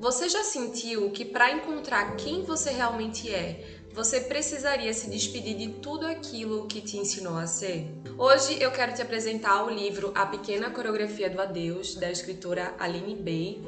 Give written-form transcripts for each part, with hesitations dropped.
Você já sentiu que para encontrar quem você realmente é, você precisaria se despedir de tudo aquilo que te ensinou a ser? Hoje eu quero te apresentar o livro A Pequena Coreografia do Adeus, da escritora Aline Bay,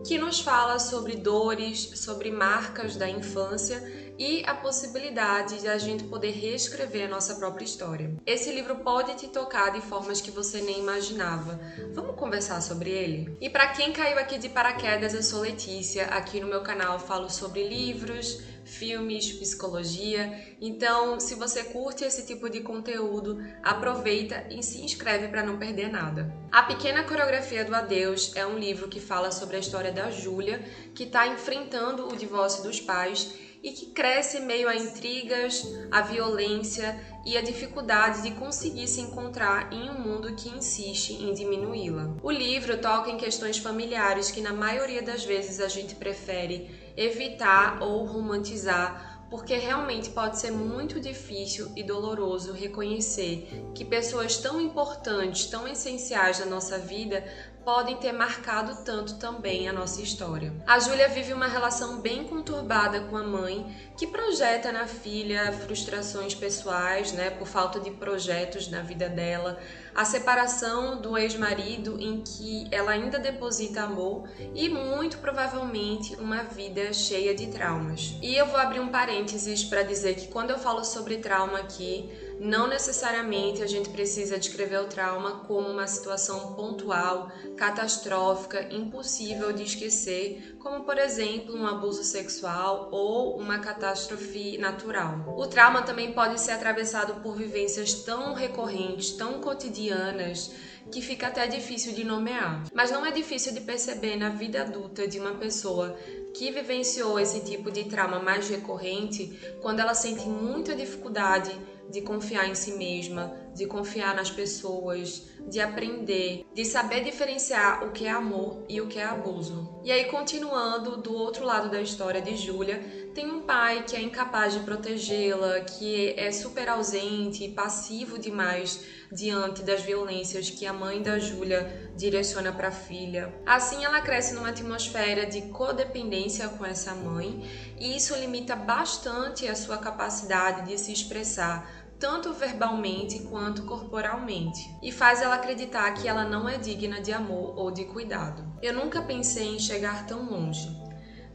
que nos fala sobre dores, sobre marcas da infância e a possibilidade de a gente poder reescrever a nossa própria história. Esse livro pode te tocar de formas que você nem imaginava. Vamos conversar sobre ele? E para quem caiu aqui de paraquedas, eu sou Letícia. Aqui no meu canal falo sobre livros, filmes, psicologia. Então, se você curte esse tipo de conteúdo, aproveita e se inscreve para não perder nada. A Pequena Coreografia do Adeus é um livro que fala sobre a história da Júlia, que está enfrentando o divórcio dos pais e que cresce meio a intrigas, a violência e a dificuldade de conseguir se encontrar em um mundo que insiste em diminuí-la. O livro toca em questões familiares que na maioria das vezes a gente prefere evitar ou romantizar, porque realmente pode ser muito difícil e doloroso reconhecer que pessoas tão importantes, tão essenciais na nossa vida podem ter marcado tanto também a nossa história. A Júlia vive uma relação bem conturbada com a mãe, que projeta na filha frustrações pessoais, por falta de projetos na vida dela, a separação do ex-marido em que ela ainda deposita amor e muito provavelmente uma vida cheia de traumas. E eu vou abrir um parênteses para dizer que quando eu falo sobre trauma aqui, não necessariamente a gente precisa descrever o trauma como uma situação pontual, catastrófica, impossível de esquecer, como por exemplo um abuso sexual ou uma catástrofe natural. O trauma também pode ser atravessado por vivências tão recorrentes, tão cotidianas, que fica até difícil de nomear. Mas não é difícil de perceber na vida adulta de uma pessoa que vivenciou esse tipo de trauma mais recorrente, quando ela sente muita dificuldade de confiar em si mesma, de confiar nas pessoas, de aprender, de saber diferenciar o que é amor e o que é abuso. E aí, continuando, do outro lado da história de Júlia, tem um pai que é incapaz de protegê-la, que é super ausente e passivo demais diante das violências que a mãe da Júlia direciona para a filha. Assim, ela cresce numa atmosfera de codependência com essa mãe, e isso limita bastante a sua capacidade de se expressar, tanto verbalmente quanto corporalmente, e faz ela acreditar que ela não é digna de amor ou de cuidado. Eu nunca pensei em chegar tão longe,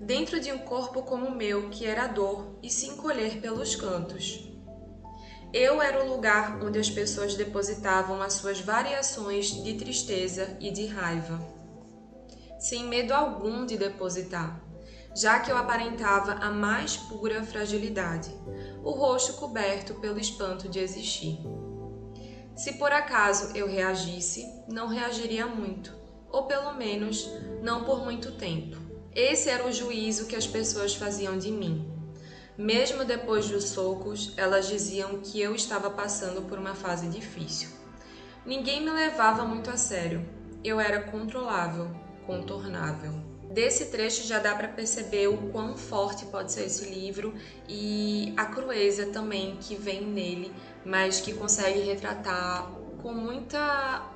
dentro de um corpo como o meu, que era dor e se encolher pelos cantos. Eu era o lugar onde as pessoas depositavam as suas variações de tristeza e de raiva, sem medo algum de depositar, já que eu aparentava a mais pura fragilidade, o rosto coberto pelo espanto de existir. Se por acaso eu reagisse, não reagiria muito, ou pelo menos não por muito tempo. Esse era o juízo que as pessoas faziam de mim. Mesmo depois dos socos, elas diziam que eu estava passando por uma fase difícil. Ninguém me levava muito a sério. Eu era controlável, contornável. Desse trecho já dá para perceber o quão forte pode ser esse livro e a crueza também que vem nele, mas que consegue retratar com muita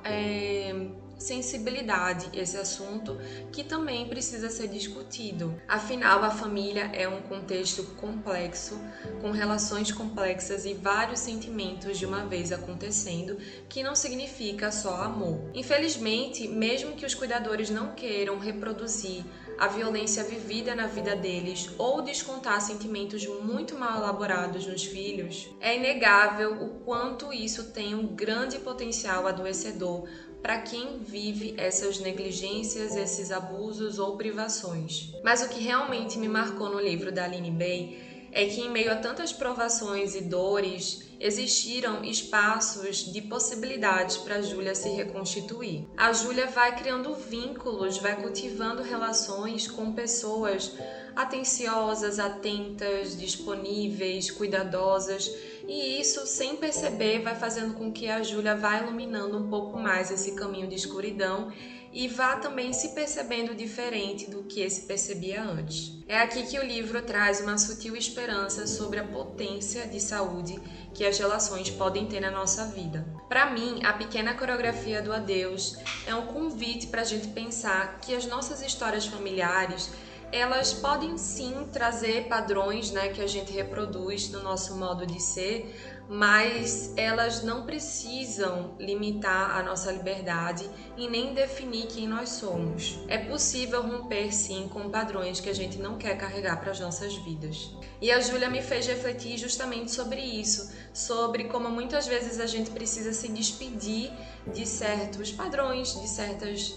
sensibilidade esse assunto, que também precisa ser discutido. Afinal, a família é um contexto complexo, com relações complexas e vários sentimentos de uma vez acontecendo, que não significa só amor. Infelizmente, mesmo que os cuidadores não queiram reproduzir a violência vivida na vida deles ou descontar sentimentos muito mal elaborados nos filhos, é inegável o quanto isso tem um grande potencial adoecedor para quem vive essas negligências, esses abusos ou privações. Mas o que realmente me marcou no livro da Aline Bay é que, em meio a tantas provações e dores, existiram espaços de possibilidades para a Júlia se reconstituir. A Júlia vai criando vínculos, vai cultivando relações com pessoas atenciosas, atentas, disponíveis, cuidadosas, e isso, sem perceber, vai fazendo com que a Júlia vá iluminando um pouco mais esse caminho de escuridão e vá também se percebendo diferente do que se percebia antes. É aqui que o livro traz uma sutil esperança sobre a potência de saúde que as relações podem ter na nossa vida. Para mim, a Pequena Coreografia do Adeus é um convite para a gente pensar que as nossas histórias familiares, elas podem sim trazer padrões, né, que a gente reproduz no nosso modo de ser, mas elas não precisam limitar a nossa liberdade e nem definir quem nós somos. É possível romper sim com padrões que a gente não quer carregar para as nossas vidas. E a Júlia me fez refletir justamente sobre isso, sobre como muitas vezes a gente precisa se despedir de certos padrões, de certas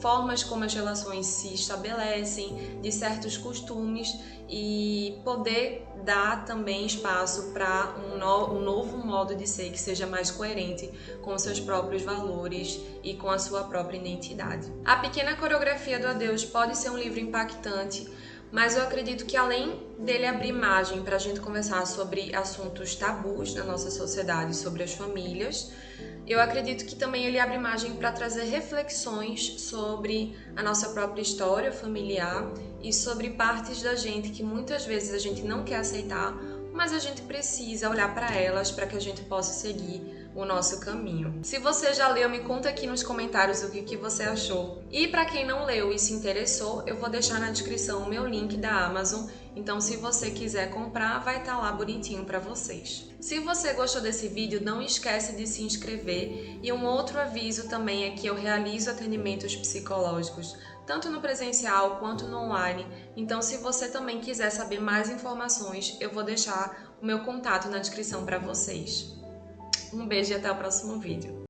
formas como as relações se estabelecem, de certos costumes e poder dar também espaço para um novo modo de ser que seja mais coerente com os seus próprios valores e com a sua própria identidade. A Pequena Coreografia do Adeus pode ser um livro impactante, mas eu acredito que além dele abrir margem para a gente conversar sobre assuntos tabus na nossa sociedade, sobre as famílias, eu acredito que também ele abre margem para trazer reflexões sobre a nossa própria história familiar e sobre partes da gente que muitas vezes a gente não quer aceitar, mas a gente precisa olhar para elas para que a gente possa seguir o nosso caminho. Se você já leu, me conta aqui nos comentários o que você achou. E para quem não leu e se interessou, eu vou deixar na descrição o meu link da Amazon, então se você quiser comprar, vai estar lá bonitinho para vocês. Se você gostou desse vídeo, não esquece de se inscrever. E um outro aviso também é que eu realizo atendimentos psicológicos, tanto no presencial quanto no online. Então, se você também quiser saber mais informações, eu vou deixar o meu contato na descrição para vocês. Um beijo e até o próximo vídeo.